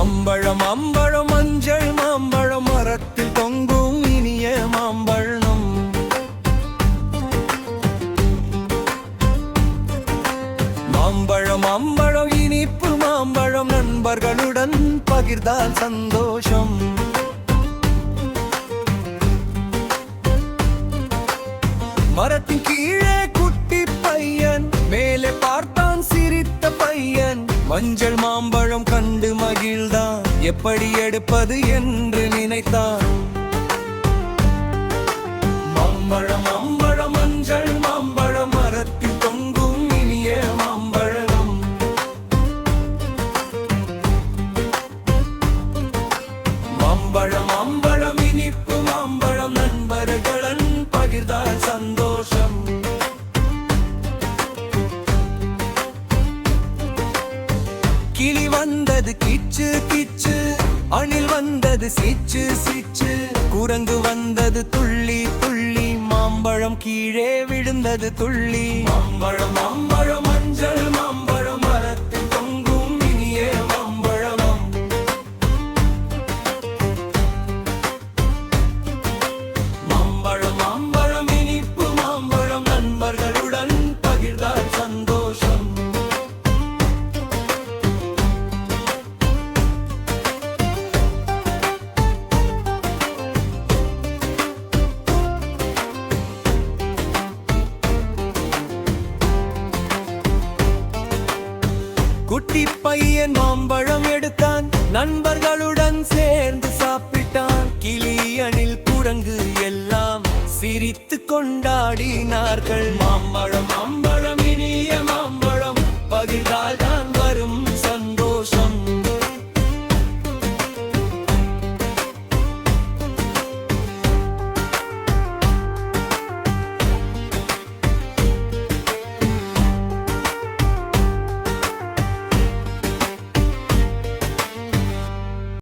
மாம்பழம் மாம்பழம் மஞ்சள் மாம்பழம் மரத்தில் தொங்கும் இனிய மாம்பழம். மாம்பழம் மாம்பழம் இனிப்பு மாம்பழம் நண்பர்களுடன் பகிர்ந்தால் சந்தோஷம். மரத்தின் கீழே குட்டி பையன் மேலே பார்த்தான் சிரித்த பையன். மஞ்சள் மாம்பழம் கண்டு மகிழ்ந்தான், எப்படி எடுப்பது என்று நினைத்தான். மாம்பழம் மாம்பழம் மஞ்சள் மாம்பழம் மரத்தில் தொங்கும் இனிய மாம்பழம். மாம்பழம் மாம்பழம் இனிப்பு மாம்பழம் நண்பர்களுடன் பகிர்ந்தால் சந்தோஷம். கிளி வந்தது கிச்சு கிச்சு, அணில் வந்தது சீச்சு சீச்சு, குரங்கு வந்தது துள்ளி துள்ளி, மாம்பழம் கீழே விழுந்தது துள்ளி. மாம்பழம் மாம்பழம் மஞ்சள் மாம்பழம் மரத்தில் தொங்கும் இனிய மாம்பழம். மாம்பழம் மாம்பழம் இனிப்பு மாம்பழம் நண்பர்களுடன் பகிர்ந்தால் சந்தோஷம். குட்டி பையன் மாம்பழம் எடுத்தான், நண்பர்களுடன் சேர்ந்து சாப்பிட்டான். கிளி அணில் குரங்கு எல்லாம் சிரித்து கொண்டாடினார்கள். மாம்பழம் மாம்பழம்